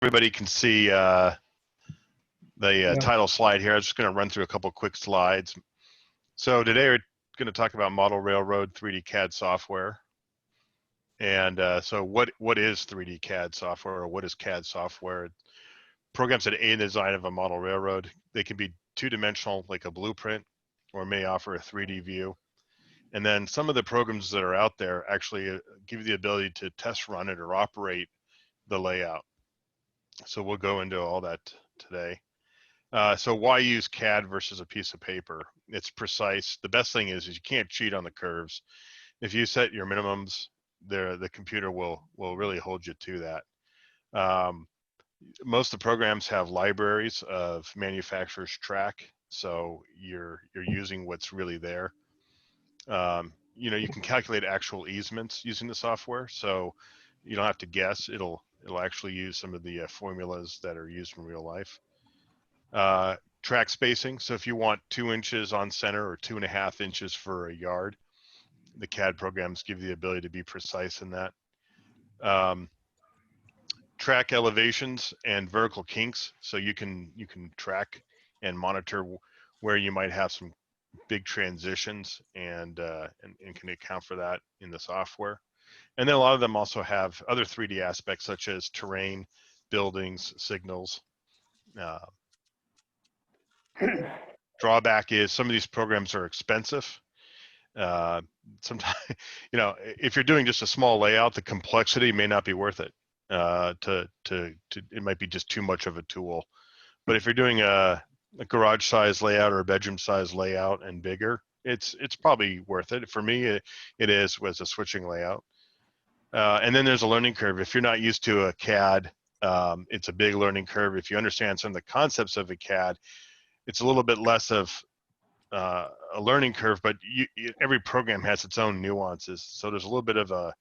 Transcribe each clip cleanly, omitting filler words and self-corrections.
everybody can see the title slide here. I'm just going to run through a couple quick slides. So today we're going to talk about model railroad 3D CAD software. And so what is 3D CAD software, or what is CAD software? Programs that aid in the design of a model railroad. They can be two-dimensional, like a blueprint, or may offer a 3D view. And then some of the programs that are out there actually give you the ability to test run it or operate the layout. So we'll go into all that today. So why use CAD versus a piece of paper? It's precise. The best thing is you can't cheat on the curves. If you set your minimums, the computer will really hold you to that. Most of the programs have libraries of manufacturer's track, so you're using what's really there. You know, you can calculate actual easements using the software, so you don't have to guess. It'll actually use some of the formulas that are used in real life. Track spacing. So if you want 2 inches on center or 2.5 inches for a yard, the CAD programs give you the ability to be precise in that. Track elevations and vertical kinks. So you can track and monitor where you might have some big transitions and can account for that in the software. And then a lot of them also have other 3D aspects such as terrain, buildings, signals. Drawback is some of these programs are expensive. Sometimes, you know, if you're doing just a small layout, the complexity may not be worth it. It might be just too much of a tool. But if you're doing a garage size layout or a bedroom size layout and bigger, it's probably worth it. For me, it is with a switching layout. And then there's a learning curve. If you're not used to a CAD, it's a big learning curve. If you understand some of the concepts of a CAD, it's a little bit less of a learning curve, but every program has its own nuances. So there's a little bit of a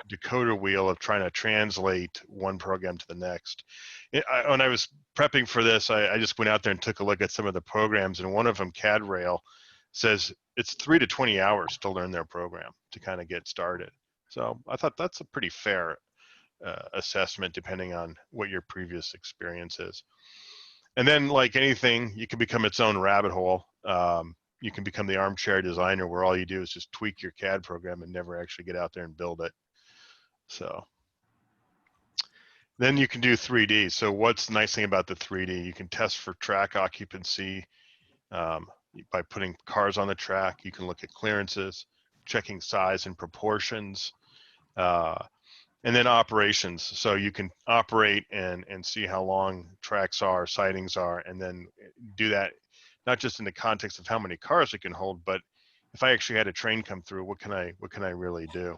decoder wheel of trying to translate one program to the next. When I was prepping for this, I just went out there and took a look at some of the programs, and one of them, CAD Rail, says it's 3 to 20 hours to learn their program to kind of get started. So I thought that's a pretty fair assessment depending on what your previous experience is. And then, like anything, you can become its own rabbit hole. You can become the armchair designer where all you do is just tweak your CAD program and never actually get out there and build it. So then you can do 3D. So what's the nice thing about the 3D? You can test for track occupancy by putting cars on the track. You can look at clearances, checking size and proportions, and then operations. So you can operate and see how long tracks are, sidings are, and then do that not just in the context of how many cars it can hold, but if I actually had a train come through, what can I really do?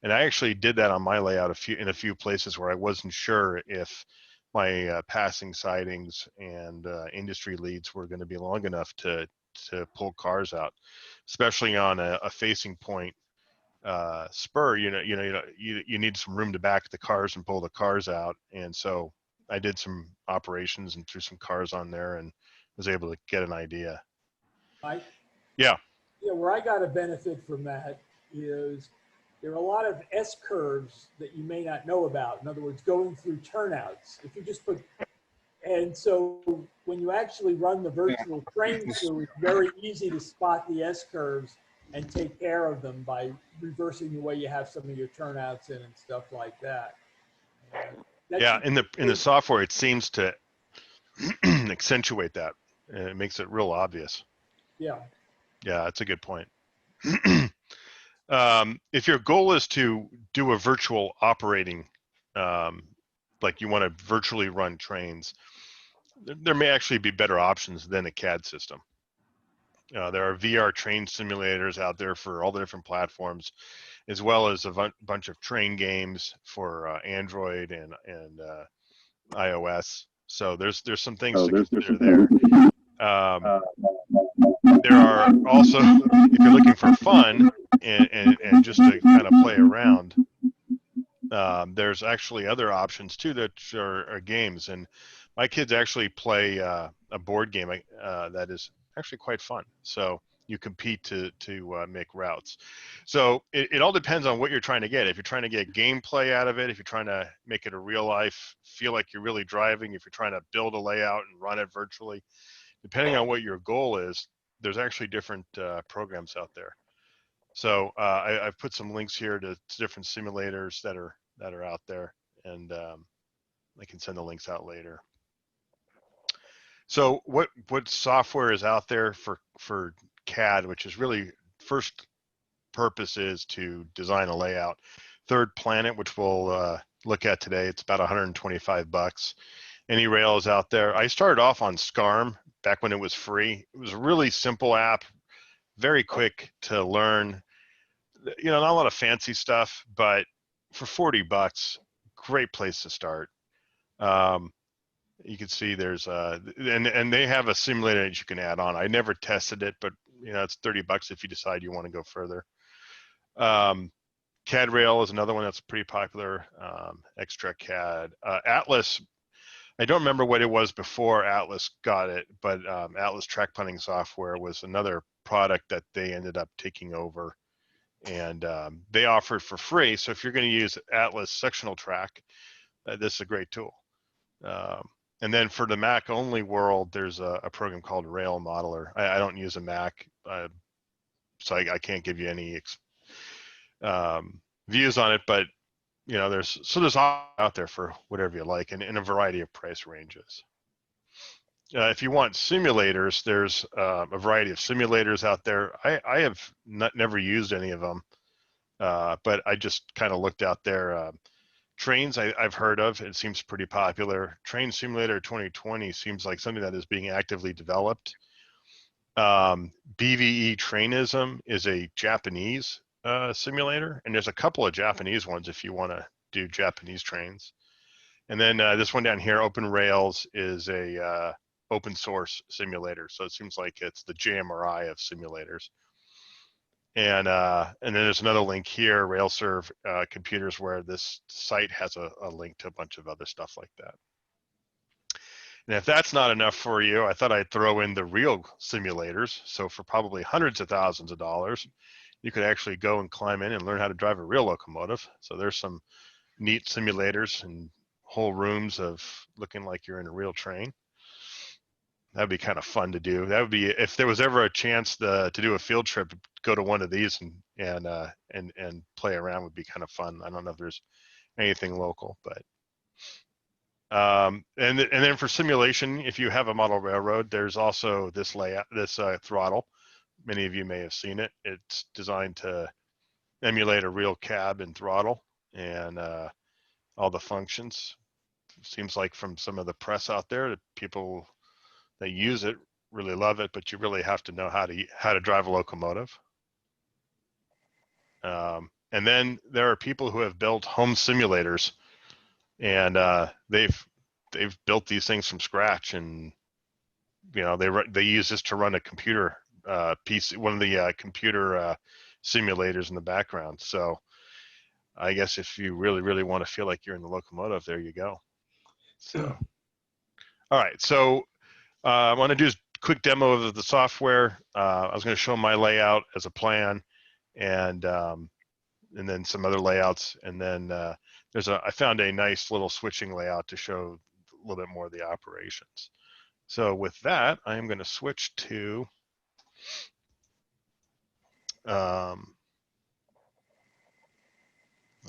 And I actually did that on my layout in a few places where I wasn't sure if my passing sidings and industry leads were going to be long enough to pull cars out, especially on a facing point spur. You need some room to back the cars and pull the cars out. And so I did some operations and threw some cars on there and was able to get an idea. Mike? Yeah. Yeah, where I got a benefit from that is there are a lot of S-curves that you may not know about. In other words, going through turnouts. If you just put, and so when you actually run the virtual train through, it's very easy to spot the S-curves and take care of them by reversing the way you have some of your turnouts in and stuff like that. Yeah, in the software, it seems to accentuate that. It makes it real obvious. Yeah. Yeah, that's a good point. If your goal is to do a virtual operating, like you want to virtually run trains, there may actually be better options than a CAD system. There are VR train simulators out there for all the different platforms, as well as a bunch of train games for Android and iOS. So there's some things to consider there. There are also, if you're looking for fun and just to kind of play around, there's actually other options too that are games. And my kids actually play a board game that is actually quite fun. So you compete to make routes. So it all depends on what you're trying to get. If you're trying to get gameplay out of it, if you're trying to make it a real life, feel like you're really driving, if you're trying to build a layout and run it virtually, depending on what your goal is, there's actually different programs out there. So I've put some links here to different simulators that are out there, and I can send the links out later. So what software is out there for CAD, which is really first purpose is to design a layout. Third, PlanIt, which we'll look at today. It's about 125 bucks. AnyRail is out there. I started off on SCARM back when it was free. It was a really simple app, very quick to learn. You know, not a lot of fancy stuff, but for 40 bucks, great place to start. You can see there's and they have a simulator that you can add on. I never tested it, but you know, it's 30 bucks if you decide you want to go further. CAD Rail is another one that's pretty popular. Extra CAD. Atlas, I don't remember what it was before Atlas got it, but Atlas track planning software was another product that they ended up taking over, and they offer it for free. So if you're going to use Atlas sectional track, this is a great tool. And then for the Mac only world, there's a program called Rail Modeler. I don't use a Mac, so I can't give you any views on it, but you know, there's out there for whatever you like, and in a variety of price ranges. If you want simulators, there's a variety of simulators out there. I have never used any of them, but I just kind of looked out there. Trains I've heard of. It seems pretty popular. Train Simulator 2020 seems like something that is being actively developed. BVE Trainism is a Japanese simulator, and there's a couple of Japanese ones if you want to do Japanese trains. And then this one down here, Open Rails, is a open source simulator. So it seems like it's the JMRI of simulators. And then there's another link here, RailServe Computers, where this site has a link to a bunch of other stuff like that. And if that's not enough for you, I thought I'd throw in the real simulators. So for probably hundreds of thousands of dollars, you could actually go and climb in and learn how to drive a real locomotive. So there's some neat simulators and whole rooms of looking like you're in a real train. That'd be kind of fun to do. That would be, if there was ever a chance to do a field trip, go to one of these and play around would be kind of fun. I don't know if there's anything local, but and then for simulation, if you have a model railroad, there's also this layout, this throttle. Many of you may have seen it. It's designed to emulate a real cab and throttle and all the functions. Seems like from some of the press out there that people that use it really love it, but you really have to know how to drive a locomotive. And then there are people who have built home simulators, and they've built these things from scratch, and you know they use this to run a computer piece, one of the computer simulators in the background. So I guess if you really want to feel like you're in the locomotive, there you go. So all right, so I want to do a quick demo of the software. I was going to show my layout as a plan, and then some other layouts, and then I found a nice little switching layout to show a little bit more of the operations. So with that, I am going to switch to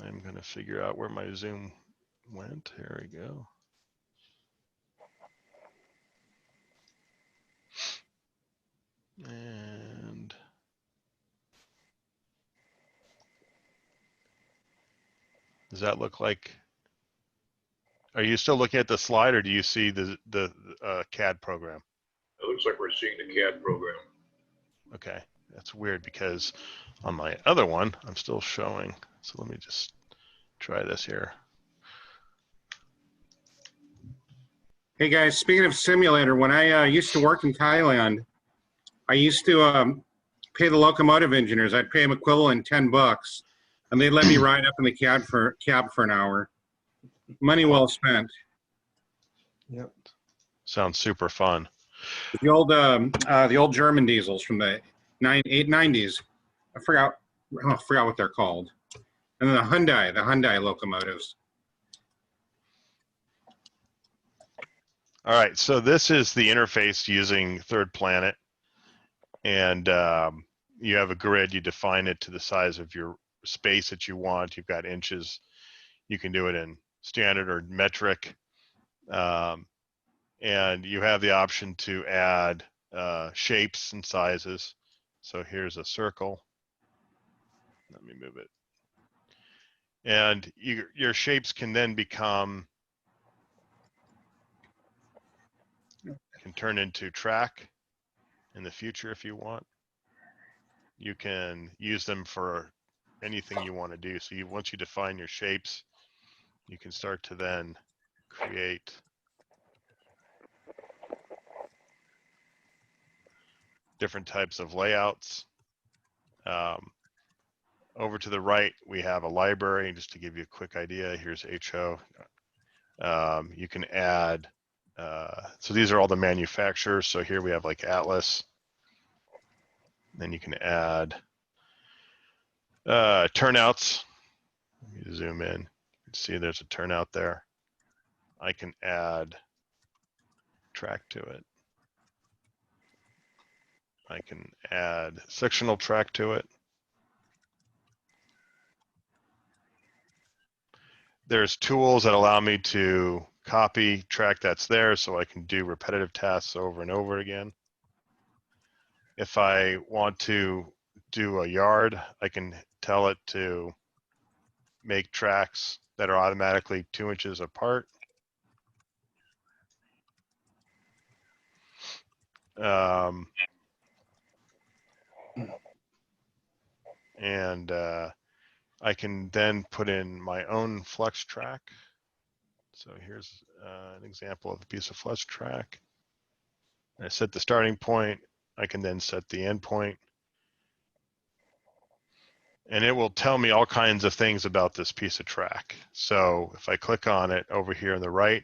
I'm going to figure out where my Zoom went. Here we go. And does that look like, are you still looking at the slide, or do you see the CAD program? It looks like we're seeing the CAD program. Okay, that's weird because on my other one, I'm still showing. So let me just try this here. Hey guys, speaking of simulator, when I used to work in Thailand, I used to pay the locomotive engineers. I'd pay them equivalent $10, and they'd let me ride up in the cab for an hour. Money well spent. Yep. Sounds super fun. The old German diesels from the 890s. I forgot what they're called. And then the Hyundai locomotives. All right, so this is the interface using Third Planet, and you have a grid. You define it to the size of your space that you want. You've got inches. You can do it in standard or metric, and you have the option to add shapes and sizes. So here's a circle. Let me move it. And your shapes can then can turn into track in the future if you want. You can use them for anything you want to do. So once you define your shapes, you can start to then create different types of layouts. Over to the right, we have a library. Just to give you a quick idea, here's HO. You can add, so these are all the manufacturers. So here we have like Atlas. Then you can add turnouts. Let me zoom in. You can see there's a turnout there. I can add track to it. I can add sectional track to it. There's tools that allow me to copy track that's there so I can do repetitive tasks over and over again. If I want to do a yard, I can tell it to make tracks that are automatically 2 inches apart. I can then put in my own flex track. So here's an example of a piece of flex track. I set the starting point. I can then set the end point. And it will tell me all kinds of things about this piece of track. So if I click on it over here on the right,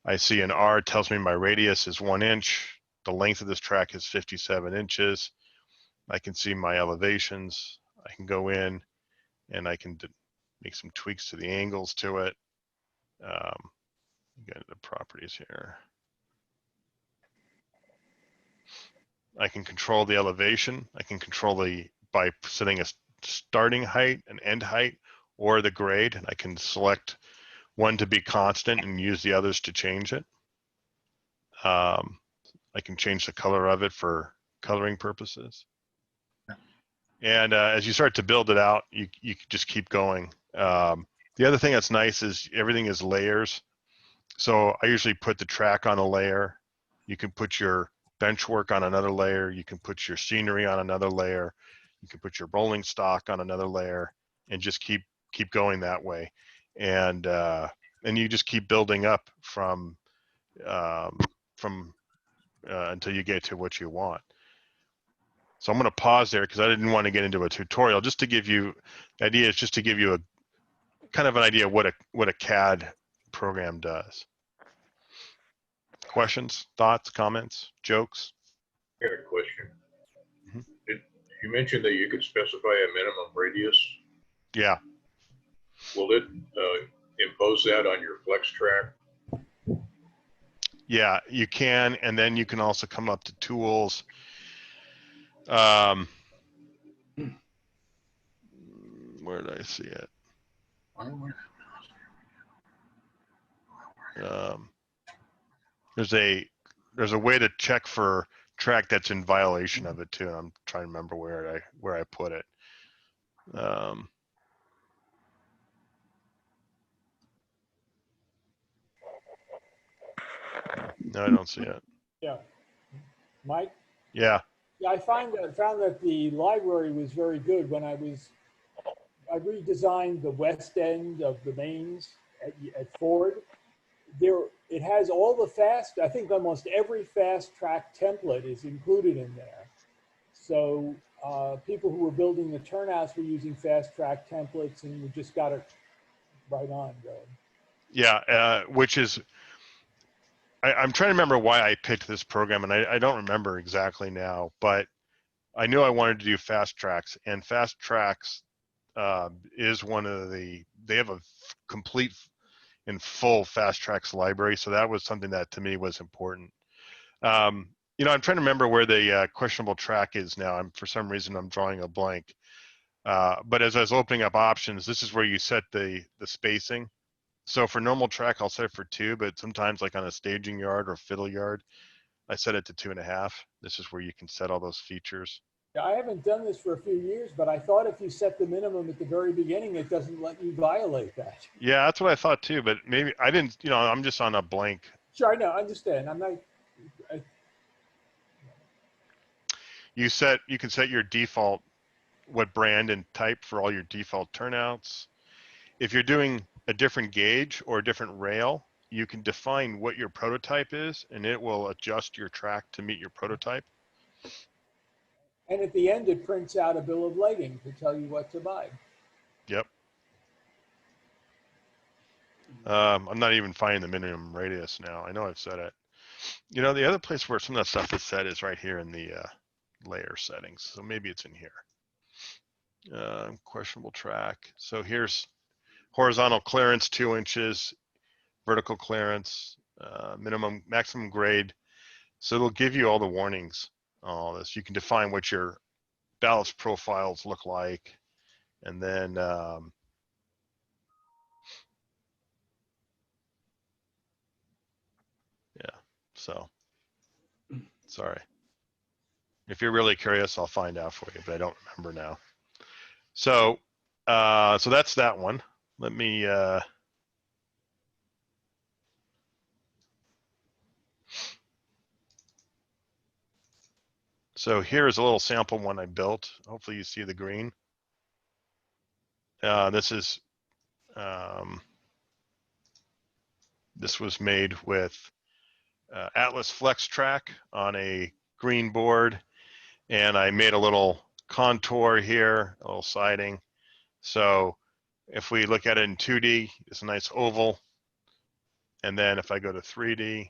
I see an R tells me my radius is 1 inch. The length of this track is 57 inches. I can see my elevations. I can go in and I can make some tweaks to the angles to it. Get into the properties here. I can control the elevation. I can control by setting a starting height, an end height, or the grade. And I can select one to be constant and use the others to change it. I can change the color of it for coloring purposes. And as you start to build it out, you can just keep going. The other thing that's nice is everything is layers. So I usually put the track on a layer. You can put your bench work on another layer. You can put your scenery on another layer. You can put your rolling stock on another layer, and just keep going that way. And you just keep building up from until you get to what you want. So I'm going to pause there because I didn't want to get into a tutorial. Just to give you, the idea is just to give you a kind of an idea of what a CAD program does. Questions, thoughts, comments, jokes? I got a question. Mm-hmm. You mentioned that you could specify a minimum radius. Yeah. Will it impose that on your flex track? Yeah, you can, and then you can also come up to tools. Where did I see it? There's a way to check for track that's in violation of it too. And I'm trying to remember where I put it. No, I don't see it. Yeah. Mike? Yeah. Yeah, I found that the library was very good when I redesigned the west end of the mains at Ford. It has all the I think almost every fast track template is included in there. So people who were building the turnouts were using fast track templates, and we just got it right on going. Yeah, which is, I'm trying to remember why I picked this program, and I don't remember exactly now, but I knew I wanted to do fast tracks, and fast tracks is one of they have a complete and full fast tracks library. So that was something that to me was important. You know, I'm trying to remember where the questionable track is now. For some reason, I'm drawing a blank. But as I was opening up options, this is where you set the spacing. So for normal track, I'll set it for 2, but sometimes like on a staging yard or fiddle yard, I set it to 2.5. This is where you can set all those features. I haven't done this for a few years, but I thought if you set the minimum at the very beginning, it doesn't let you violate that. Yeah, that's what I thought too, but maybe I didn't, you know, I'm just on a blank. Sure, I know, I understand. I'm not. You can set your default, what brand and type for all your default turnouts. If you're doing a different gauge or a different rail, you can define what your prototype is, and it will adjust your track to meet your prototype. And at the end, it prints out a bill of lading to tell you what to buy. Yep. I'm not even finding the minimum radius now. I know I've set it. You know, the other place where some of that stuff is set is right here in the layer settings. So maybe it's in here. Questionable track. So here's horizontal clearance 2 inches, vertical clearance, maximum grade. So it'll give you all the warnings, all this. You can define what your ballast profiles look like, and then yeah. So sorry. If you're really curious, I'll find out for you, but I don't remember now. So so that's that one. Let me so here's a little sample one I built. Hopefully you see the green. This was made with Atlas Flex Track on a green board, and I made a little contour here, a little siding. So if we look at it in 2D, it's a nice oval. And then if I go to 3D,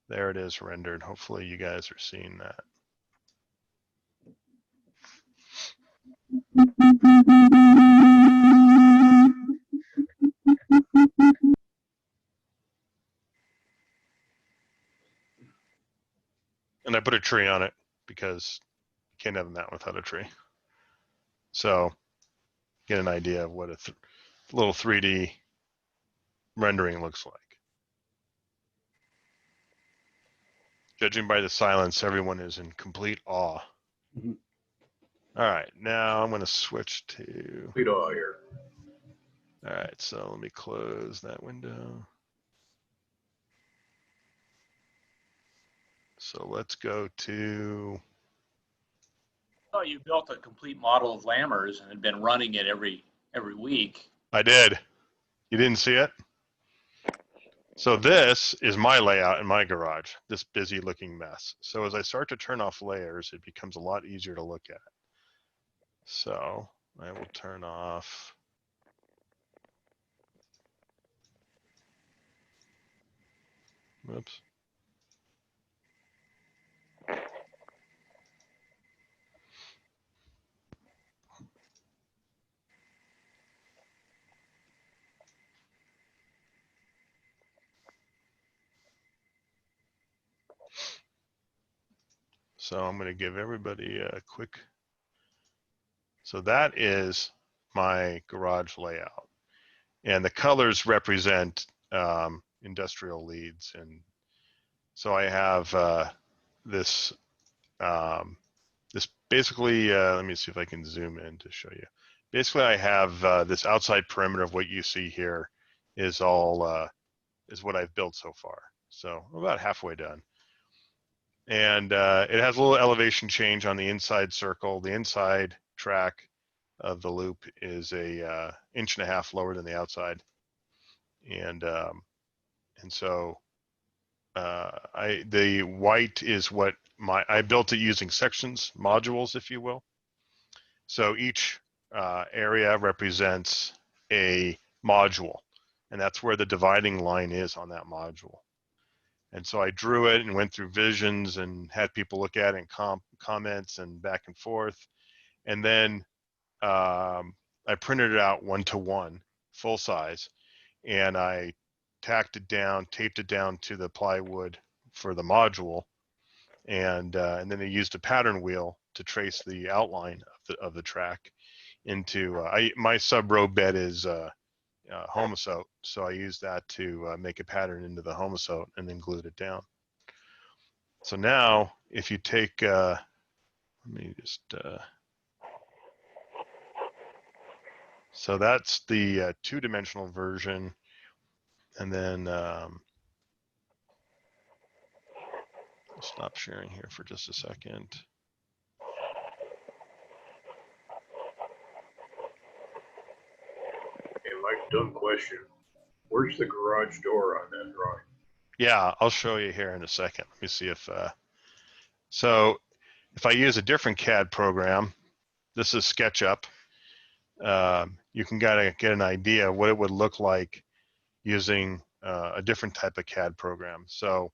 there it is rendered. Hopefully you guys are seeing that. And I put a tree on it because you can't have that without a tree. So get an idea of what a little 3D rendering looks like. Judging by the silence, everyone is in complete awe. Mhm. All right, now I'm going to switch to. Complete awe here. All right, so let me close that window. So let's go to. Oh, you built a complete model of LAMRS and had been running it every week. I did. You didn't see it? So this is my layout in my garage, this busy looking mess. So as I start to turn off layers, it becomes a lot easier to look at. So I will turn off. Whoops. So I'm going to give everybody a quick. So that is my garage layout. And the colors represent industrial leads. And so I have this, this basically, let me see if I can zoom in to show you. Basically, I have this outside perimeter of what you see here is all, is what I've built so far. So I'm about halfway done. And it has a little elevation change on the inside circle. The inside track of the loop is a 1.5 inches lower than the outside. And so the white is what I built it using sections, modules, if you will. So each area represents a module, and that's where the dividing line is on that module. And so I drew it and went through visions and had people look at it and comments and back and forth. And then I printed it out 1-to-1, full size, and I tacked it down, taped it down to the plywood for the module, and then I used a pattern wheel to trace the outline of the track into. My sub row bed is homosote, so I used that to make a pattern into the homosote and then glued it down. So now, if you take, let me just. So that's the 2-dimensional version, and then I'll stop sharing here for just a second. Hey, Mike, dumb question. Where's the garage door on that drawing? Yeah, I'll show you here in a second. Let me see if, so if I use a different CAD program, this is SketchUp, you can kind of get an idea what it would look like using a different type of CAD program. So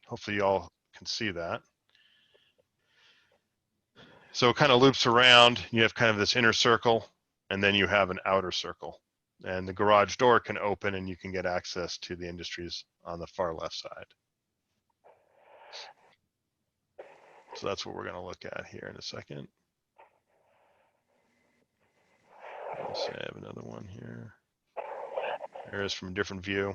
hopefully you all can see that. So it kind of loops around. You have kind of this inner circle, and then you have an outer circle. And the garage door can open, and you can get access to the industries on the far left side. So that's what we're going to look at here in a second. Let's see, I have another one here. There it is from a different view.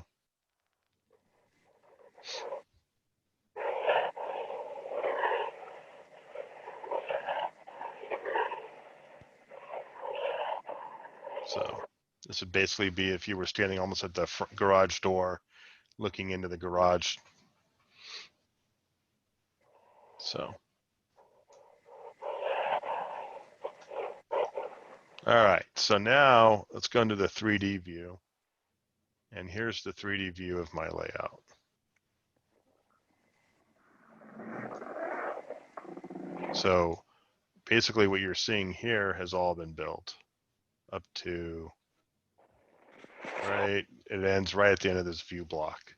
So this would basically be if you were standing almost at the front garage door, looking into the garage. So. All right, so now let's go into the 3D view. And here's the 3D view of my layout. So basically what you're seeing here has all been built up to, right, it ends right at the end of this view block.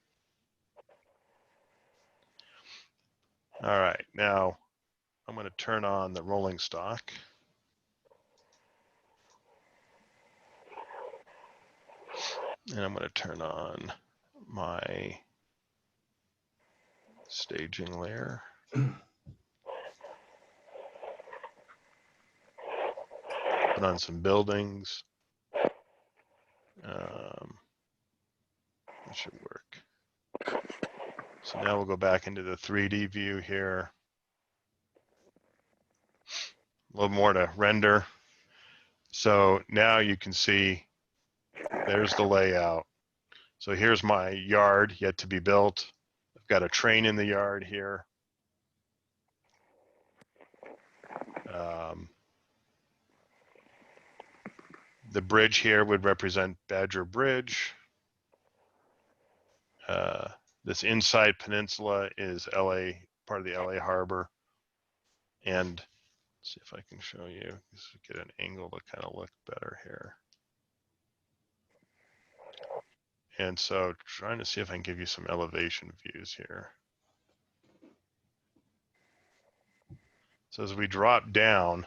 All right, now I'm going to turn on the rolling stock. And I'm going to turn on my staging layer. Put on some buildings. That should work. So now we'll go back into the 3D view here. A little more to render. So now you can see there's the layout. So here's my yard yet to be built. I've got a train in the yard here. The bridge here would represent Badger Bridge. This inside peninsula is LA, part of the LA harbor. And let's see if I can show you, get an angle to kind of look better here. And so trying to see if I can give you some elevation views here. So as we drop down,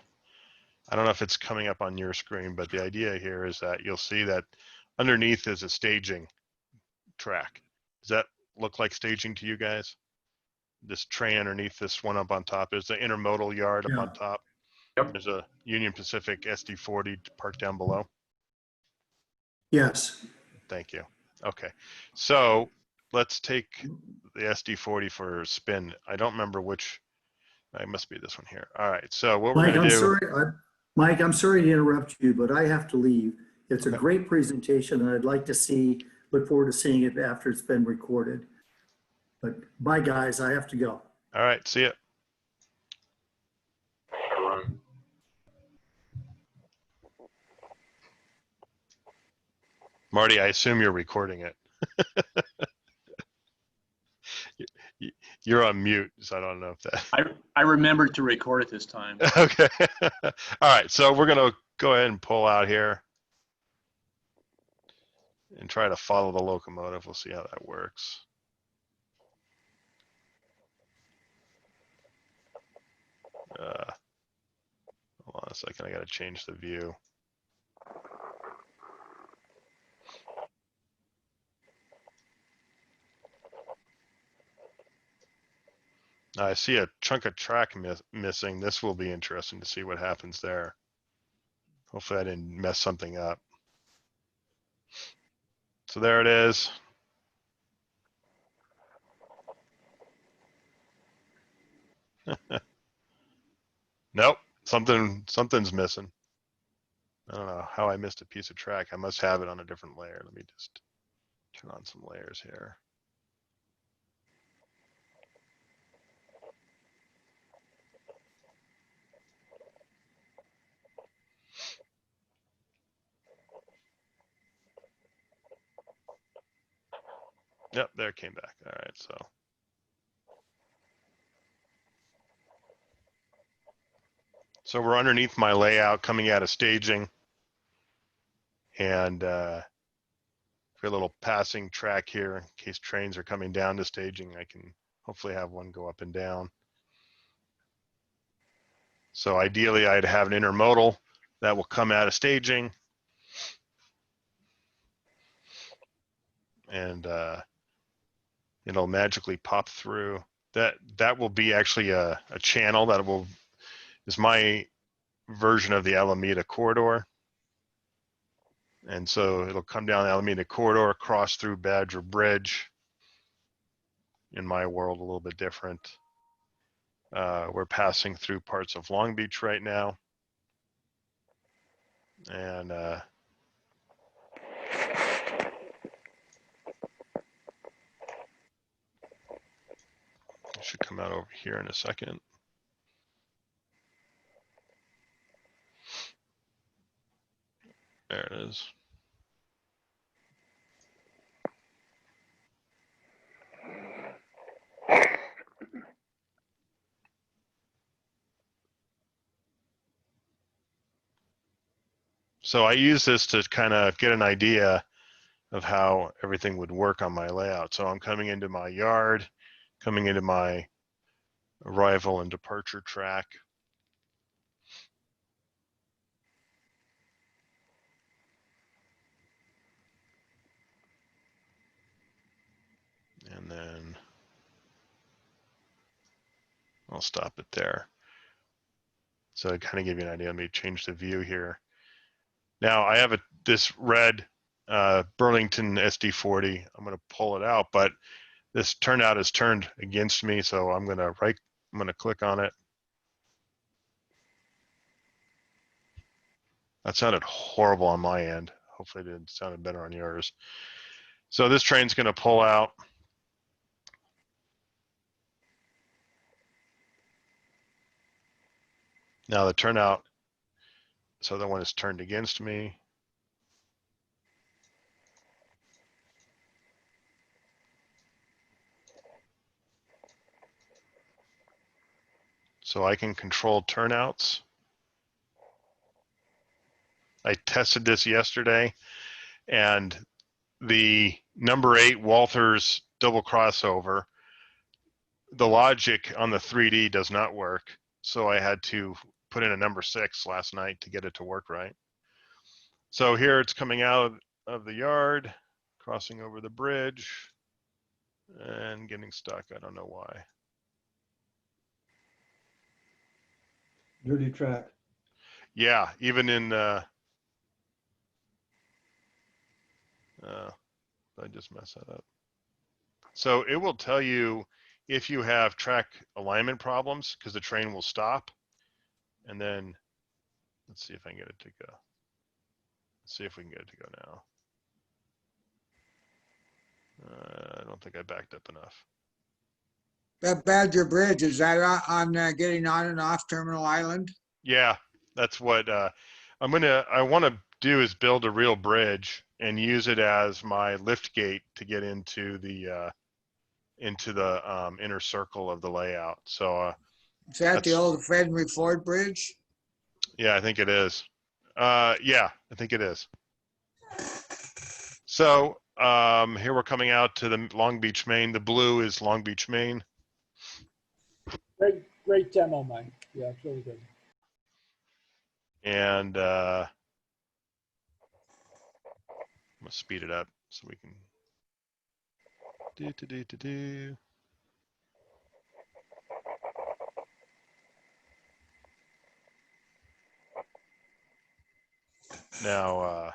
I don't know if it's coming up on your screen, but the idea here is that you'll see that underneath is a staging track. Does that look like staging to you guys? This train underneath this one up on top. There's the intermodal yard up on top. Yep. There's a Union Pacific SD40 parked down below. Yes. Thank you. Okay, so let's take the SD40 for a spin. I don't remember which. It must be this one here. All right, so what we're Mike, going to do. Mike, I'm sorry to interrupt you, but I have to leave. It's a Okay. great presentation, and I'd like to look forward to seeing it after it's been recorded. But bye, guys. I have to go. All right, see ya. Run. Marty, I assume you're recording it. You're on mute, so I don't know if that. I remembered to record it this time. Okay. All right, so we're going to go ahead and pull out here and try to follow the locomotive. We'll see how that works. a second, I gotta change the view. I see a chunk of track missing. This will be interesting to see what happens there. Hopefully I didn't mess something up. So there it is. Nope, something's missing. I don't know how I missed a piece of track. I must have it on a different layer. Let me just turn on some layers here. Yep, there it came back. All right, so we're underneath my layout coming out of staging, and for a little passing track here in case trains are coming down to staging, I can hopefully have one go up and down. So ideally I'd have an intermodal that will come out of staging, and it'll magically pop through. That will be actually a channel that is my version of the Alameda corridor. And so it'll come down the Alameda corridor, cross through Badger Bridge. In my world, a little bit different. We're passing through parts of Long Beach right now. And it should come out over here in a second. There it is. So I use this to kind of get an idea of how everything would work on my layout. So I'm coming into my yard, coming into my arrival and departure track. And then I'll stop it there. So I kind of give you an idea. Let me change the view here. Now I have this red Burlington SD40. I'm going to pull it out, but this turnout is turned against me. So I'm going to click on it. That sounded horrible on my end. Hopefully it sounded better on yours. So this train's going to pull out. Now the turnout, so the one is turned against me. So I can control turnouts. I tested this yesterday, and the number 8 Walther's double crossover, the logic on the 3D does not work. So I had to put in a number 6 last night to get it to work right. So here it's coming out of the yard, crossing over the bridge, and getting stuck. I don't know why. Dirty track. Yeah, even in I just messed that up. So it will tell you if you have track alignment problems, because the train will stop. And then let's see if I can get it to go. Let's see if we can get it to go now. I don't think I backed up enough. That Badger Bridge, is that on getting on and off Terminal Island? Yeah, that's what I want to do is build a real bridge and use it as my lift gate to get into the inner circle of the layout. So Is that the old Henry Ford Bridge? yeah, I think it is. Yeah, I think it is. So here we're coming out to the Long Beach, Maine. The blue is Long Beach, Maine. Great demo, Mike. Yeah, it's really good. And I'm gonna speed it up so we can do. Now,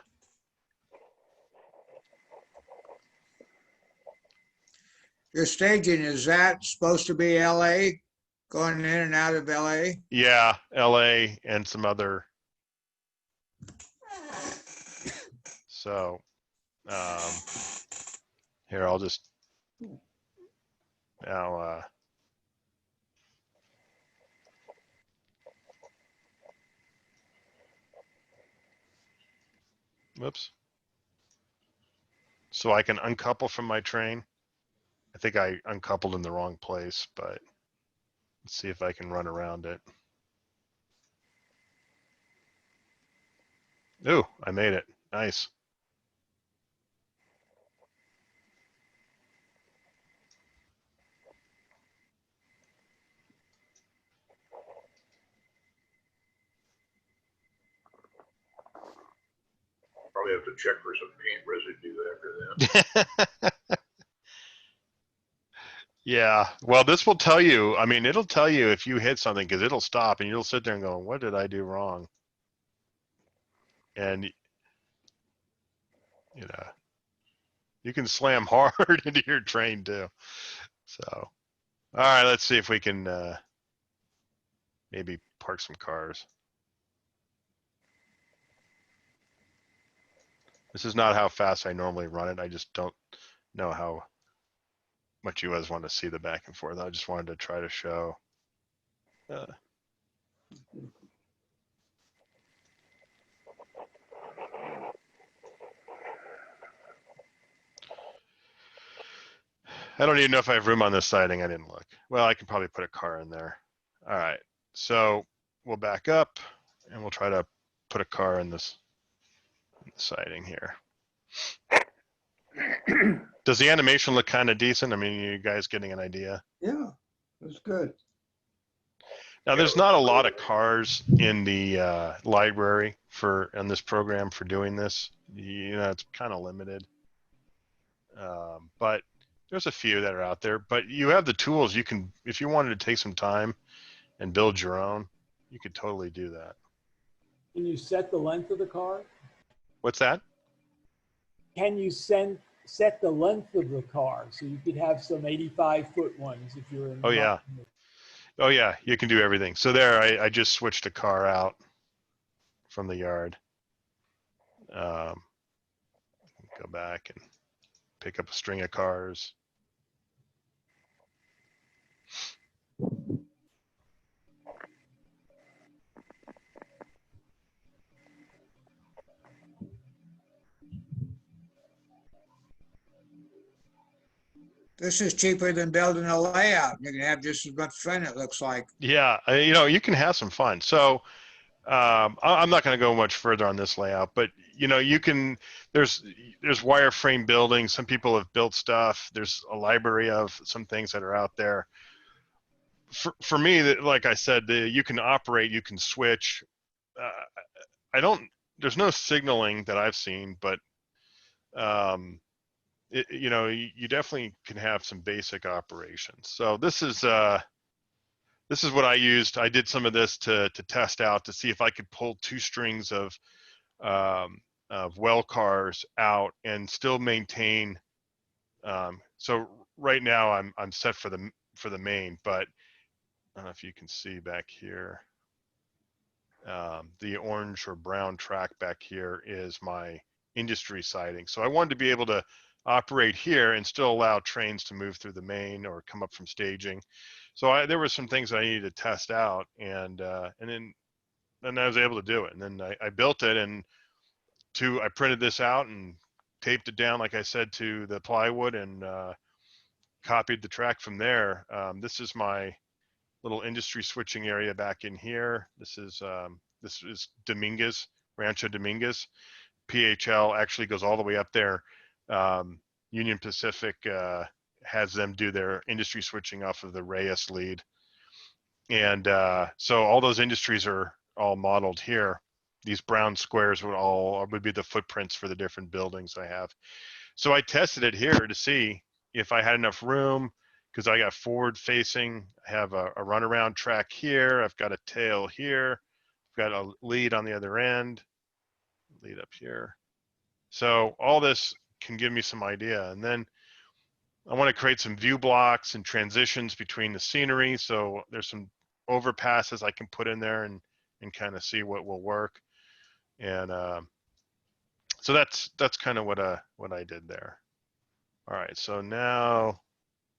Your staging, is that supposed to be LA? Going in and out of LA? yeah, LA and some other. So, here, I'll just now, whoops. So I can uncouple from my train. I think I uncoupled in the wrong place, but let's see if I can run around it. Ooh, I made it. Nice. Probably have to check for some paint residue after that. Yeah. Well, this will tell you, I mean, it'll tell you if you hit something because it'll stop and you'll sit there and go, what did I do wrong? And, you know, you can slam hard into your train too. So, all right, let's see if we can maybe park some cars. This is not how fast I normally run it. I just don't know how much you guys want to see the back and forth. I just wanted to try to show. I don't even know if I have room on this siding. I didn't look. Well, I can probably put a car in there. All right. So we'll back up and we'll try to put a car in this siding here. Does the animation look kind of decent? I mean, you guys getting an idea? Yeah, that's good. Now, there's not a lot of cars in the library on this program for doing this. You know, it's kind of limited. But there's a few that are out there. But you have the tools. You can, if you wanted to take some time and build your own, you could totally do that. Can you set the length of the car? What's that? Can you set the length of the car so you could have some 85-foot ones if you're in? Oh, yeah. Oh, yeah. You can do everything. So there, I just switched a car out from the yard. Go back and pick up a string of cars. This is cheaper than building a layout. You can have just as much fun, it looks like. Yeah, you know, you can have some fun. So I'm not going to go much further on this layout, but you know, you can. There's wireframe building. Some people have built stuff. There's a library of some things that are out there. For me, like I said, you can operate, you can switch. I don't. There's no signaling that I've seen, but you know, you definitely can have some basic operations. So this is what I used. I did some of this to test out to see if I could pull two strings of well cars out and still maintain. So right now I'm set for the main, but I don't know if you can see back here. The orange or brown track back here is my industry siding. So I wanted to be able to operate here and still allow trains to move through the main or come up from staging. So there were some things that I needed to test out, and then I was able to do it. And then I built it, and I printed this out and taped it down, like I said, to the plywood, and copied the track from there. This is my little industry switching area back in here. This is Dominguez, Rancho Dominguez. PHL actually goes all the way up there. Union Pacific has them do their industry switching off of the Reyes lead. And so all those industries are all modeled here. these brown squares would be the footprints for the different buildings I have. So I tested it here to see if I had enough room, because I got forward facing, I have a runaround track here, I've got a tail here, I've got a lead on the other end, lead up here. So all this can give me some idea. And then I want to create some view blocks and transitions between the scenery. So there's some overpasses I can put in there and kind of see what will work. And so that's kind of what I did there. All right, so now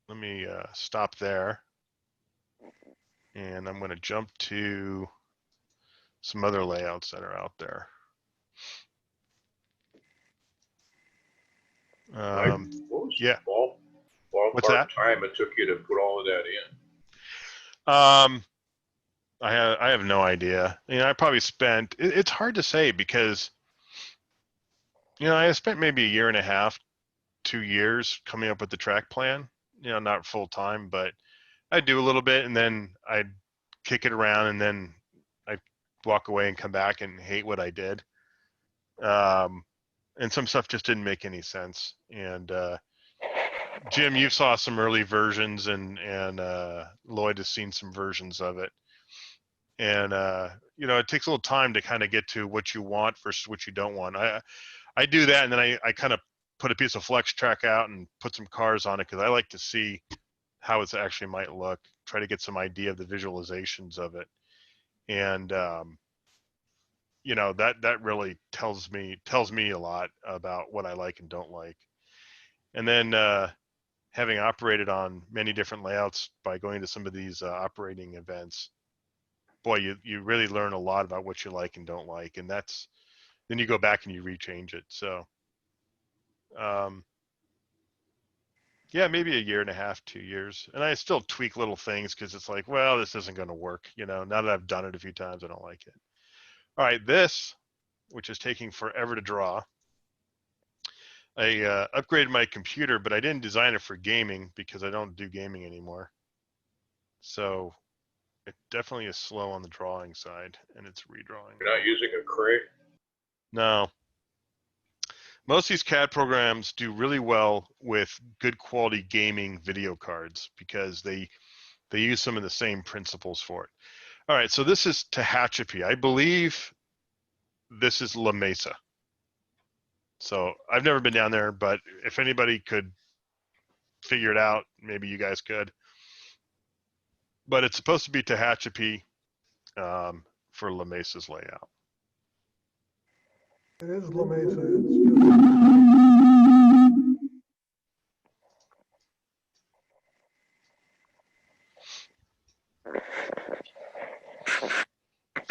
let me stop there, and I'm going to jump to some other layouts that are out there. What was Yeah. the What's that? ballpark time it took you to put all of that in? I have no idea. You know, I probably spent. It's hard to say because, you know, I spent maybe a year and a half, 2 years coming up with the track plan. You know, not full time, but I do a little bit, and then I'd kick it around, and then I'd walk away and come back and hate what I did. And some stuff just didn't make any sense. And Jim, you saw some early versions, and Lloyd has seen some versions of it. And you know, it takes a little time to kind of get to what you want versus what you don't want. I do that, and then I kind of put a piece of flex track out and put some cars on it because I like to see how it actually might look, try to get some idea of the visualizations of it. And you know, that really tells me a lot about what I like and don't like. And then having operated on many different layouts by going to some of these operating events, boy, you really learn a lot about what you like and don't like, and then you go back and you rechange it. So yeah, maybe a year and a half, 2 years. And I still tweak little things because it's like, well, this isn't going to work. You know, now that I've done it a few times, I don't like it. All right, this, which is taking forever to draw, I upgraded my computer, but I didn't design it for gaming because I don't do gaming anymore. So it definitely is slow on the drawing side, and it's redrawing. You're not using a Cray? No. Most of these CAD programs do really well with good quality gaming video cards because they use some of the same principles for it. All right, so this is Tehachapi. I believe this is La Mesa. So I've never been down there, but if anybody could figure it out, maybe you guys could. But it's supposed to be Tehachapi for La Mesa's layout. It is La Mesa. It's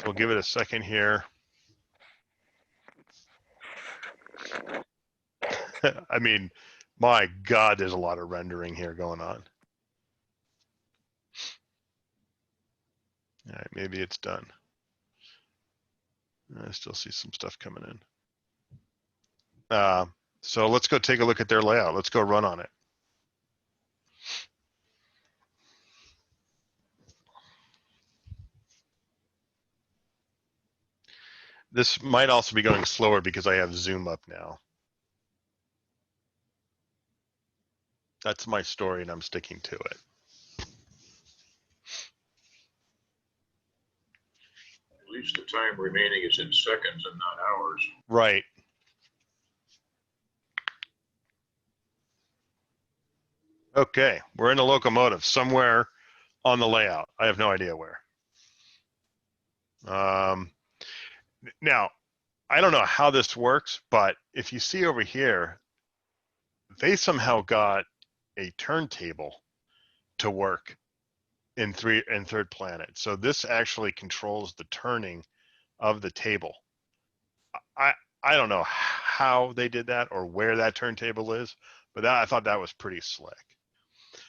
We'll give it a second here. I mean, my God, there's a lot of rendering here going on. All right, maybe it's done. I still see some stuff coming in. So let's go take a look at their layout. Let's go run on it. This might also be going slower because I have Zoom up now. That's my story, and I'm sticking to it. At least the time remaining is in seconds and not hours. Right. Okay, we're in a locomotive somewhere on the layout. I have no idea where. Now, I don't know how this works, but if you see over here, they somehow got a turntable to work in third planet. So this actually controls the turning of the table. I don't know how they did that or where that turntable is, but I thought that was pretty slick.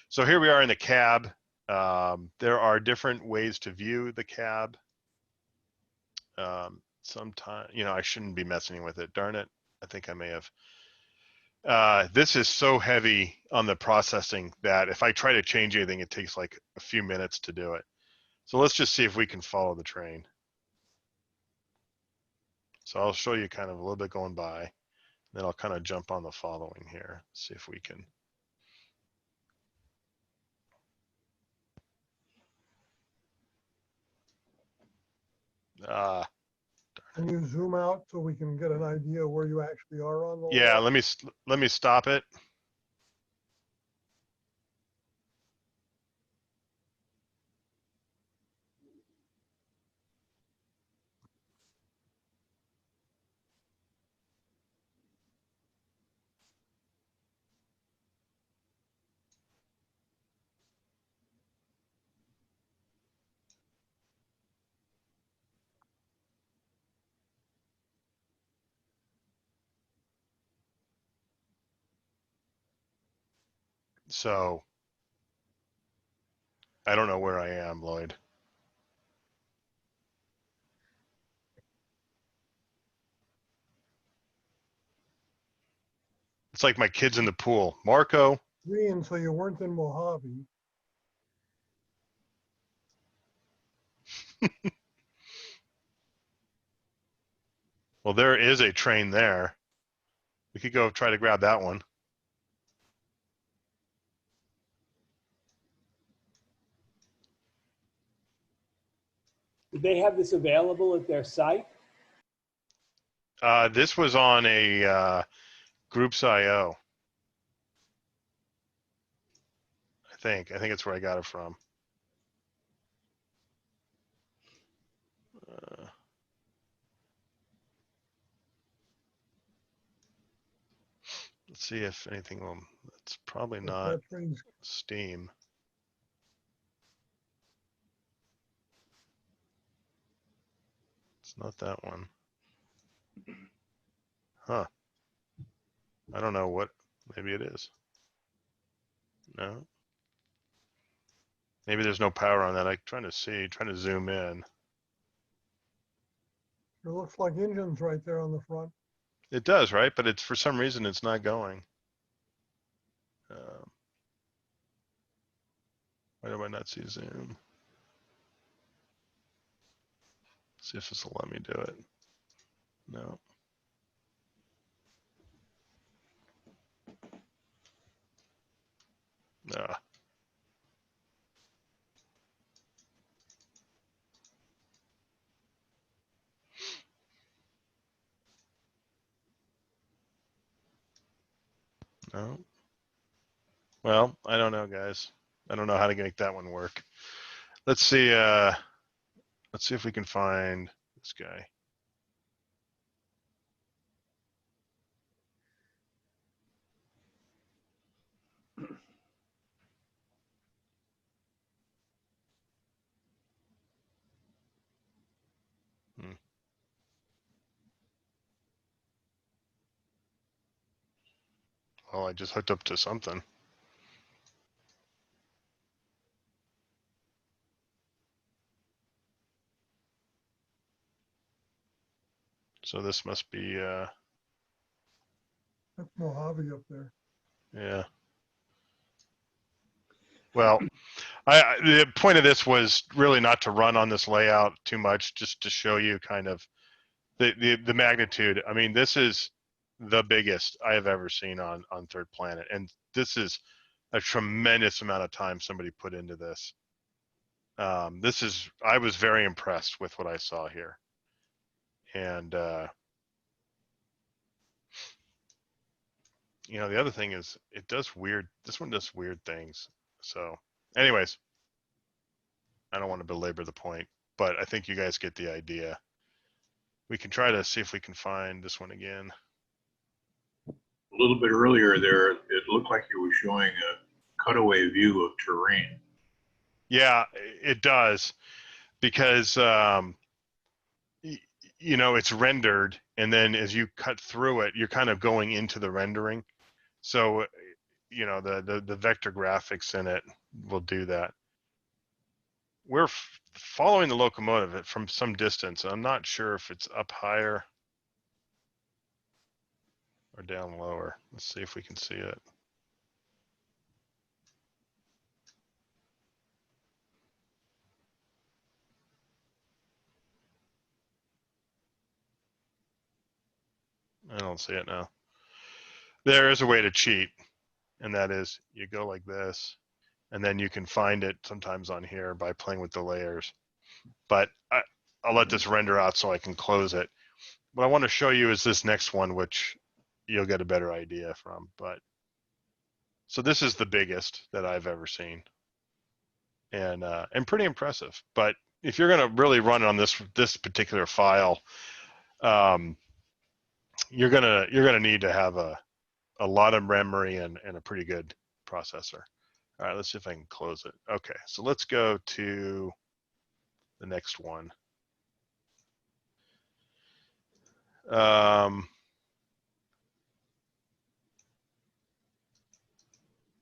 So here we are in the cab. There are different ways to view the cab. Sometimes, you know, I shouldn't be messing with it. Darn it. I think I may have. This is so heavy on the processing that if I try to change anything, it takes like a few minutes to do it. So let's just see if we can follow the train. So I'll show you kind of a little bit going by, then I'll kind of jump on the following here, see if we can. Can you zoom out so we can get an idea where you actually are on the Yeah, layout? let me stop it. So I don't know where I am, Lloyd. It's like my kids in the pool. Marco, Green, so you weren't in Mojave. well, there is a train there. We could go try to grab that one. Did they have this available at their site? This was on a Groups IO. I think it's where I got it from. Let's see if anything will. It's probably If not that train's Steam. It's not that one. Huh. I don't know what. Maybe it is. No. Maybe there's no power on that. I'm trying to see, trying to zoom in. It looks like engines right there on the front. It does, right? But it's for some reason it's not going. Why do I not see zoom? See if this will let me do it. No. Ah. No. Well, I don't know, guys. I don't know how to make that one work. Let's see. Let's see if we can find this guy. Oh, I just hooked up to something. So this must be, That's Mojave up there. yeah. Well, the point of this was really not to run on this layout too much, just to show you kind of the magnitude. I mean, this is the biggest I have ever seen on Third Planet, and this is a tremendous amount of time somebody put into this. I was very impressed with what I saw here, and you know, the other thing is it does weird. This one does weird things. So, anyways, I don't want to belabor the point, but I think you guys get the idea. We can try to see if we can find this one again. A little bit earlier there, it looked like you were showing a cutaway view of terrain. Yeah, it does, because you know, it's rendered, and then as you cut through it, you're kind of going into the rendering. So, you know, the vector graphics in it will do that. We're following the locomotive from some distance. I'm not sure if it's up higher or down lower. Let's see if we can see it. I don't see it now. There is a way to cheat, and that is you go like this, and then you can find it sometimes on here by playing with the layers. But I'll let this render out so I can close it. What I want to show you is this next one, which you'll get a better idea from. But so this is the biggest that I've ever seen, and pretty impressive. But if you're going to really run it on this particular file, you're gonna need to have a lot of memory and a pretty good processor. All right, let's see if I can close it. Okay, so let's go to the next one.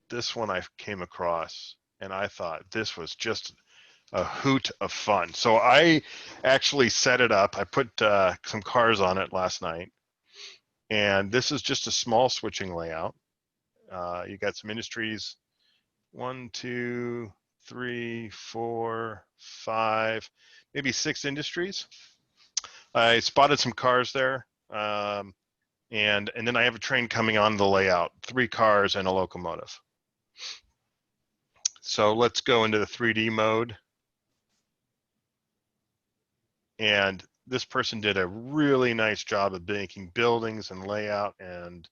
This one I came across, and I thought this was just a hoot of fun. So I actually set it up. I put some cars on it last night, and this is just a small switching layout. You got some industries, 1, 2, 3, 4, 5, maybe 6 industries. I spotted some cars there, and then I have a train coming on the layout, 3 cars and a locomotive. So let's go into the 3D mode. And this person did a really nice job of making buildings and layout and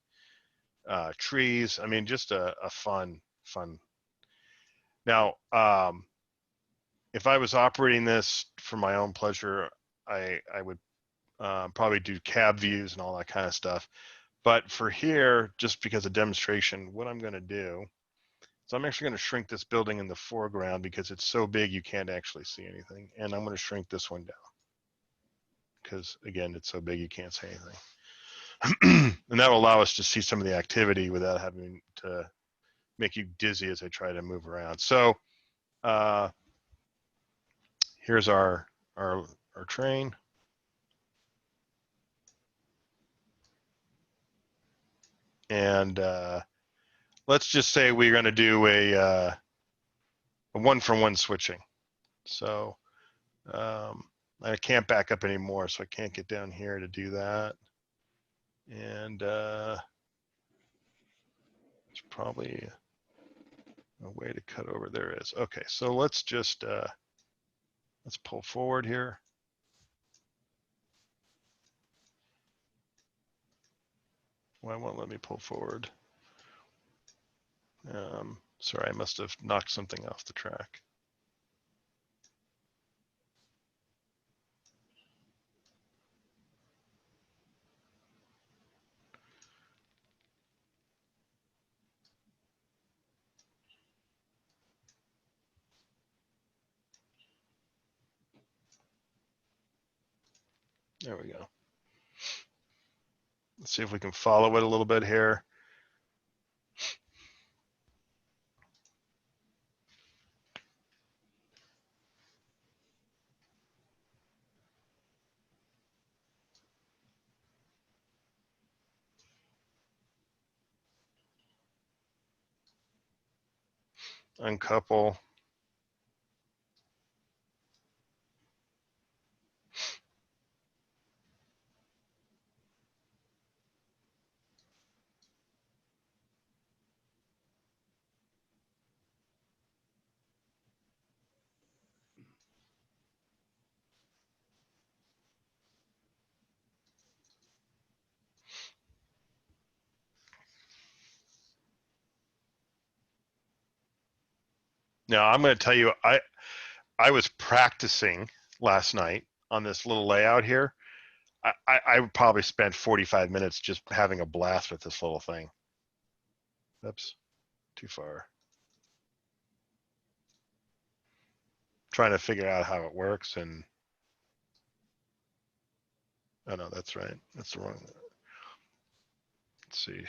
trees. I mean, just a fun. Now, if I was operating this for my own pleasure, I would probably do cab views and all that kind of stuff. But for here, just because of demonstration, what I'm going to do is I'm actually going to shrink this building in the foreground because it's so big you can't actually see anything. And I'm going to shrink this one down because, again, it's so big you can't see anything. And that will allow us to see some of the activity without having to make you dizzy as I try to move around. So here's our train. And let's just say we're going to do a one-for-one switching. So I can't back up anymore, so I can't get down here to do that. And it's probably a way to cut over. There is. Okay, so let's just let's pull forward here. Why won't let me pull forward? Sorry, I must have knocked something off the track. There we go. Let's see if we can follow it a little bit here. Uncouple. Now I'm going to tell you, I was practicing last night on this little layout here. I probably spent 45 minutes just having a blast with this little thing. Oops, too far. Trying to figure out how it works, and oh no, that's right. That's the wrong. Let's see.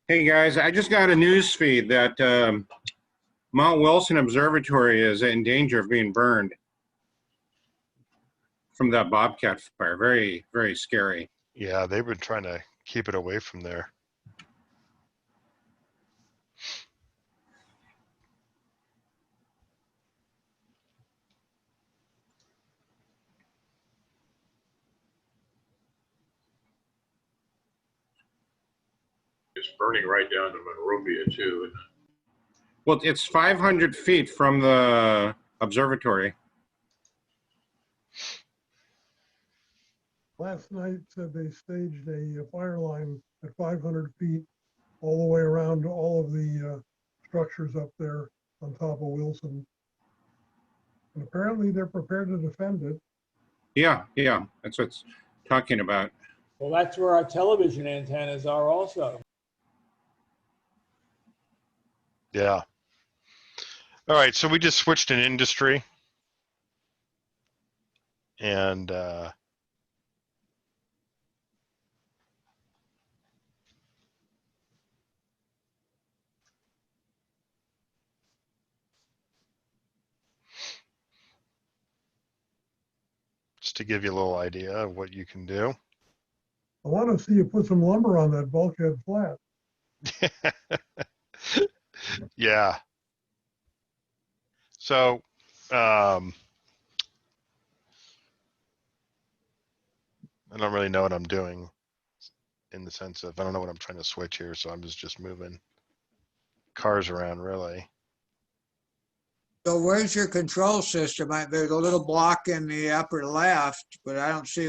Hey guys, I just got a news feed that Mount Wilson Observatory is in danger of being burned from that bobcat fire. Very, very scary. Yeah, they've been trying to keep it away from there. It's burning right down to Monrovia too. And Well, it's 500 feet from the observatory. Last night said they staged a fire line at 500 feet all the way around all of the structures up there on top of Wilson. And apparently they're prepared to defend it. Yeah, that's what it's talking about. Well, that's where our television antennas are also. Yeah. All right, so we just switched an industry. And just to give you a little idea of what you can do. I want to see you put some lumber on that bulkhead flat. Yeah. So, I don't really know what I'm doing in the sense of I don't know what I'm trying to switch here, so I'm just moving cars around really. So where's your control system? There's a little block in the upper left, but I don't see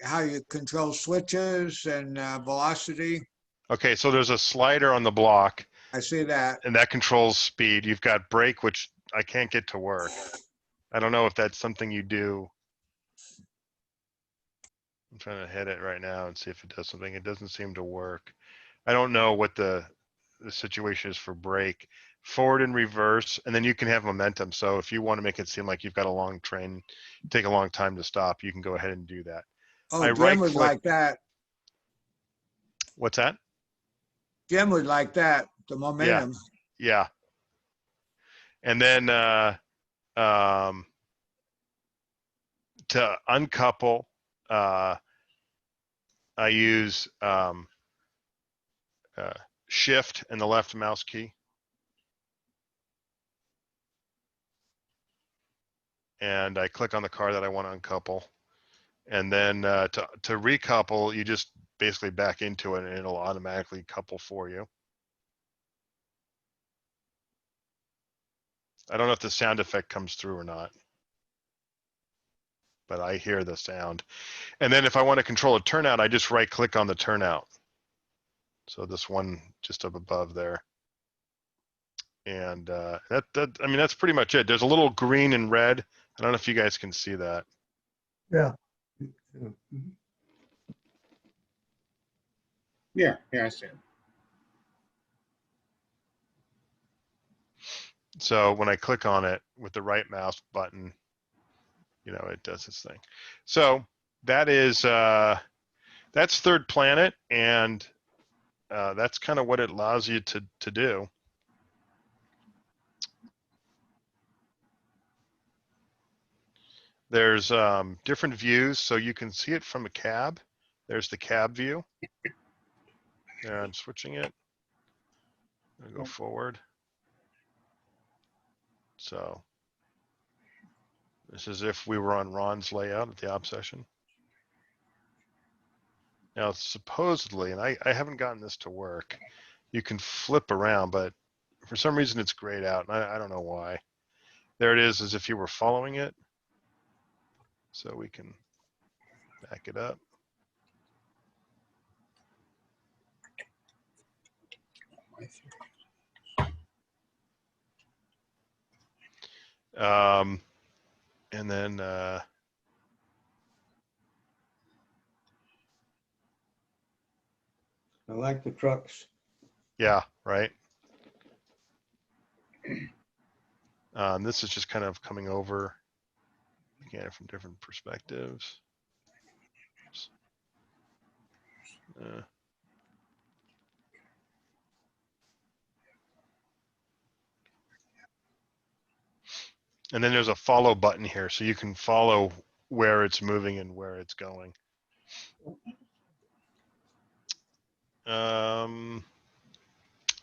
how you control switches and velocity. Okay, so there's a slider on the block, I see that. and that controls speed. You've got brake, which I can't get to work. I don't know if that's something you do. I'm trying to hit it right now and see if it does something. It doesn't seem to work. I don't know what the situation is for brake. Forward and reverse, and then you can have momentum. So if you want to make it seem like you've got a long train, take a long time to stop, you can go ahead and do that. Oh, I Jim right would click. like that. What's that? Jim would like that, the momentum. Yeah. And then to uncouple, I use shift and the left mouse key. And I click on the car that I want to uncouple. And then to recouple, you just basically back into it and it'll automatically couple for you. I don't know if the sound effect comes through or not, but I hear the sound. And then if I want to control a turnout, I just right click on the turnout. So this one just up above there. And I mean, that's pretty much it. There's a little green and red. I don't know if you guys can see that. Yeah. Yeah, I see it. So when I click on it with the right mouse button, you know, it does its thing. So that is, that's Third PlanIt, and that's kind of what it allows you to do. There's different views, so you can see it from a cab. There's the cab view. There, I'm switching it. I'll go forward. So this is if we were on Ron's layout at the op session. Now, supposedly, and I haven't gotten this to work, you can flip around, but for some reason it's grayed out, and I don't know why. There it is, as if you were following it. So we can back it up. And then I like the trucks. yeah, right. This is just kind of coming over, looking at it from different perspectives. And then there's a follow button here, so you can follow where it's moving and where it's going.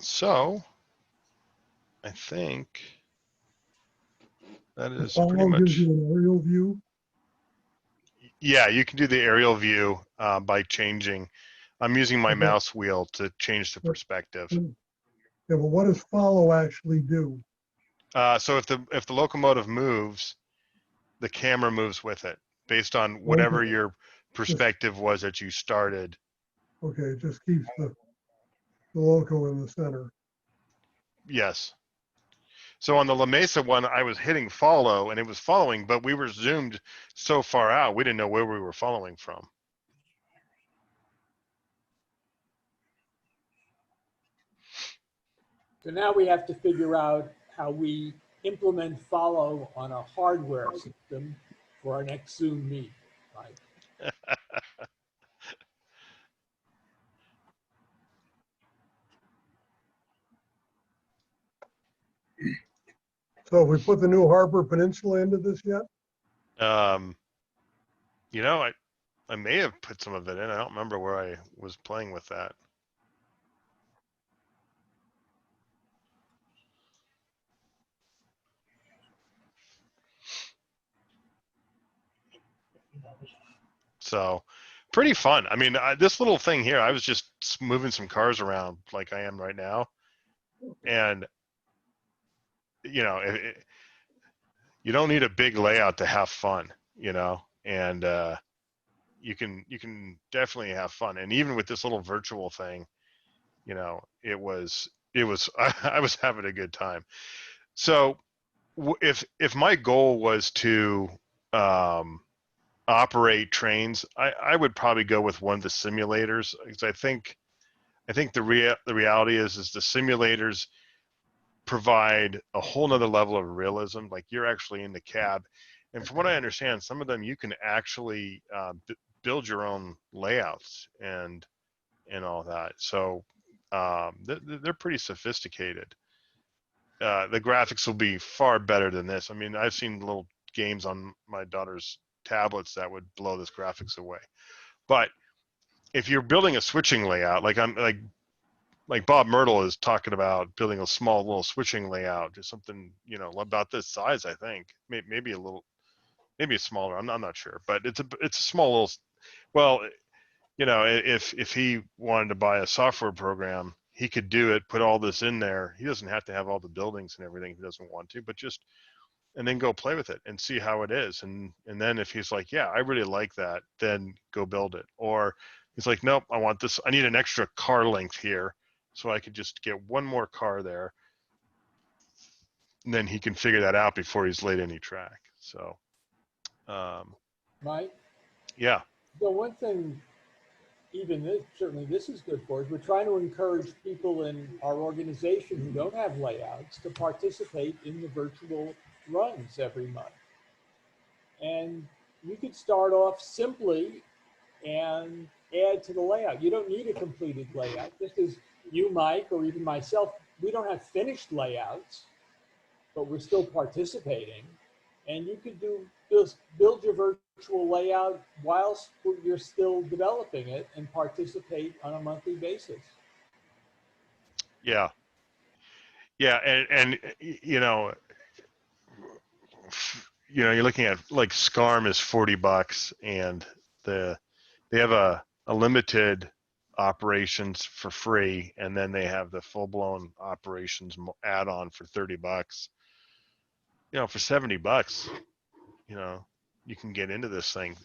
So I think that The is pretty follow gives much, you an aerial view. yeah, you can do the aerial view by changing. I'm using my Okay. mouse wheel to change the perspective. Yeah, but what does follow actually do? So if the locomotive moves, the camera moves with it based on whatever Okay. your perspective was that you started. Okay, it just keeps the loco in the center. Yes. So on the La Mesa one, I was hitting follow and it was following, but we were zoomed so far out, we didn't know where we were following from. So now we have to figure out how we implement follow on a hardware system for our next Zoom meet. Right? So have we put the new Harbor Peninsula into this yet? You know, I may have put some of it in. I don't remember where I was playing with that. So pretty fun. I mean, this little thing here, I was just moving some cars around like I am right now. And, you know, you don't need a big layout to have fun, you know, and you can definitely have fun. And even with this little virtual thing, you know, it was I was having a good time. So if my goal was to operate trains, I would probably go with one of the simulators, because I think the reality is the simulators provide a whole nother level of realism. Like you're actually in the cab, and from what I understand, some of them you can actually build your own layouts and all that. So they're pretty sophisticated. The graphics will be far better than this. I mean, I've seen little games on my daughter's tablets that would blow this graphics away. But if you're building a switching layout, like Bob Myrtle is talking about building a small little switching layout, just something, you know, about this size, I think, maybe a little, maybe smaller. I'm not sure, but it's a small little. Well, you know, if he wanted to buy a software program, he could do it, put all this in there. He doesn't have to have all the buildings and everything if he doesn't want to, but just, and then go play with it and see how it is. And then if he's like, yeah, I really like that, then go build it. Or he's like, nope, I want this. I need an extra car length here, so I could just get one more car there. And then he can figure that out before he's laid any track. So, Right? yeah. So one thing, even this, certainly this is good for us, we're trying to encourage people in our organization who don't have layouts to participate in the virtual runs every month. And you could start off simply and add to the layout. You don't need a completed layout, just as you, Mike, or even myself, we don't have finished layouts, but we're still participating. And you could build your virtual layout whilst you're still developing it and participate on a monthly basis. Yeah. Yeah. And you know, you're looking at like SCARM is $40, and they have a limited operations for free, and then they have the full-blown operations add-on for $30. You know, for $70, you know, you can get into this thing.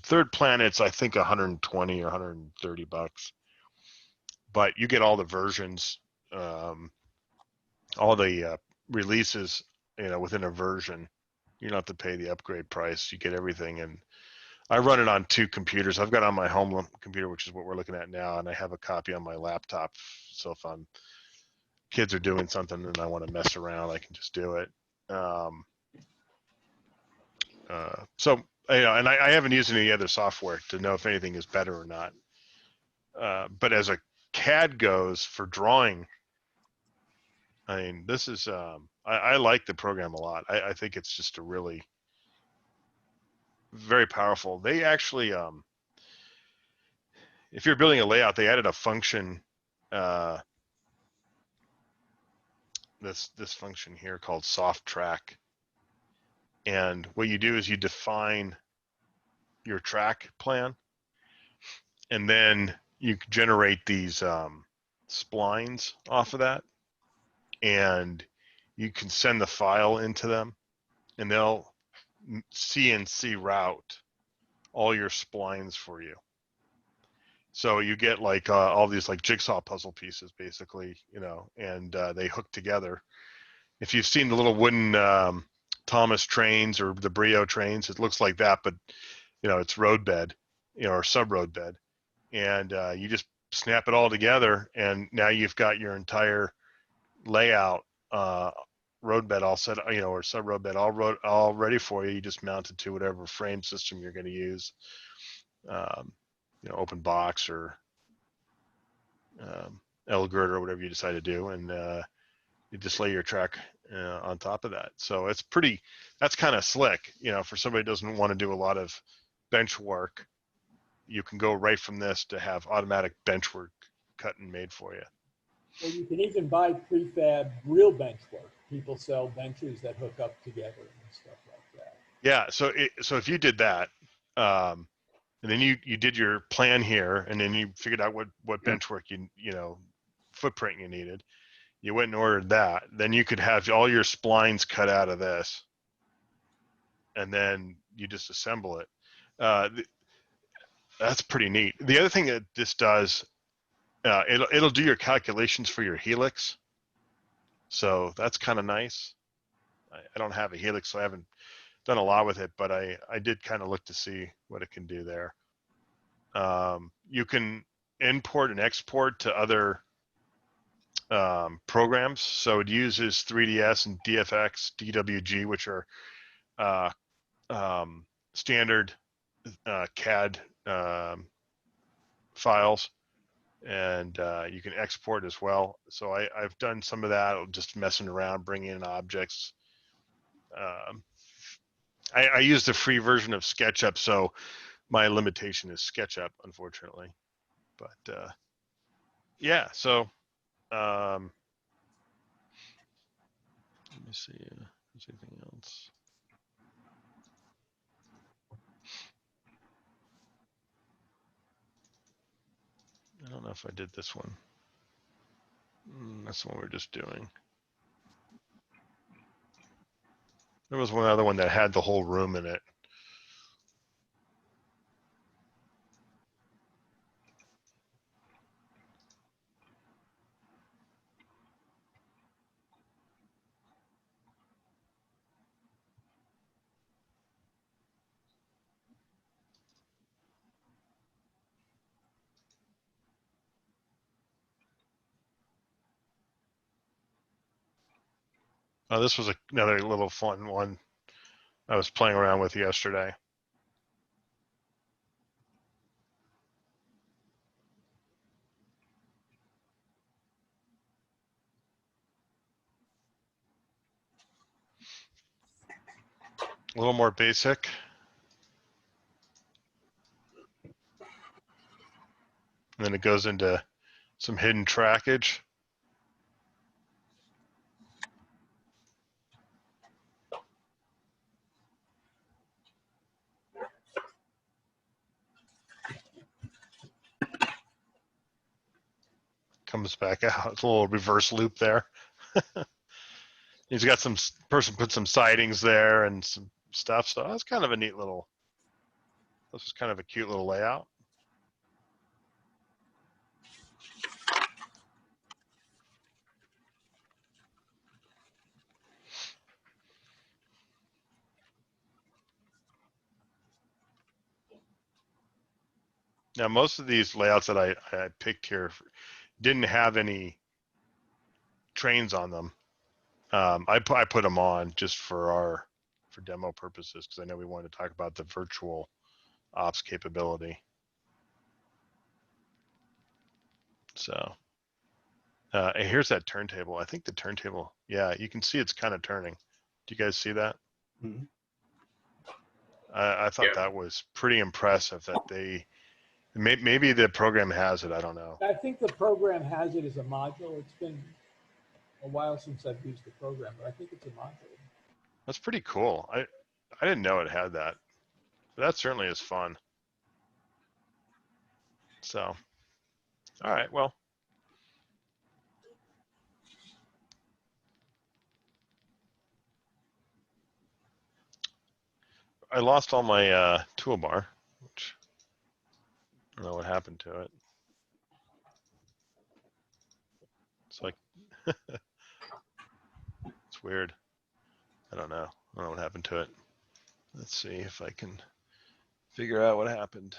Third Planet's I think 120 or $130, but you get all the versions, all the releases, you know, within a version. You don't have to pay the upgrade price. You get everything. And I run it on two computers. I've got it on my home computer, which is what we're looking at now, and I have a copy on my laptop. So if kids are doing something and I want to mess around, I can just do it. So, you know, and I haven't used any other software to know if anything is better or not. But as a CAD goes for drawing, I mean, this is, I like the program a lot. I think it's just a really very powerful. They actually, if you're building a layout, they added a function, this function here called soft track. And what you do is you define your track plan, and then you generate these splines off of that, and you can send the file into them, and they'll CNC route all your splines for you. So you get like all these like jigsaw puzzle pieces, basically, you know, and they hook together. If you've seen the little wooden Thomas trains or the Brio trains, it looks like that, but you know, it's roadbed, you know, or sub roadbed, and you just snap it all together, and now you've got your entire layout roadbed all set, you know, or sub roadbed all ready for you. You just mount it to whatever frame system you're going to use, you know, open box or L-gird or whatever you decide to do, and you just lay your track on top of that. So it's pretty, that's kind of slick, you know, for somebody who doesn't want to do a lot of bench work. You can go right from this to have automatic bench work cut and made for you. Well, you can even buy prefab real bench work. People sell benches that hook up together and stuff like that. Yeah, so if you did that, and then you did your plan here, and then you figured out what bench work you know, footprint you needed, you went and ordered that, then you could have all your splines cut out of this, and then you just assemble it. That's pretty neat. The other thing that this does, it'll do your calculations for your helix, so that's kind of nice. I don't have a helix, so I haven't done a lot with it, but I did kind of look to see what it can do there. You can import and export to other programs. So it uses 3ds and DFX, DWG, which are standard CAD files, and you can export as well. So I've done some of that, just messing around, bringing in objects. I use the free version of SketchUp, so my limitation is SketchUp, unfortunately. But yeah, so let me see. Is anything else? I don't know if I did this one. That's the one we're just doing. There was one other one that had the whole room in it. This was another little fun one I was playing around with yesterday. A little more basic. And then it goes into some hidden trackage. Comes back out. It's a little reverse loop there. He's got some person put some sidings there and some stuff. So that's kind of a neat little, this is kind of a cute little layout. Now, most of these layouts that I picked here didn't have any trains on them. I put them on just for demo purposes, because I know we wanted to talk about the virtual ops capability. So And here's that turntable. I think the turntable, yeah, you can see it's kind of turning. Do you guys see that? Mhm. I thought Yeah. that was pretty impressive that maybe the program has it. I don't know. I think the program has it as a module. It's been a while since I've used the program, but I think it's a module. That's pretty cool. I didn't know it had that. But that certainly is fun. So, all right, well. I lost all my toolbar, which I don't know what happened to it. It's like, it's weird. I don't know. I don't know what happened to it. Let's see if I can figure out what happened.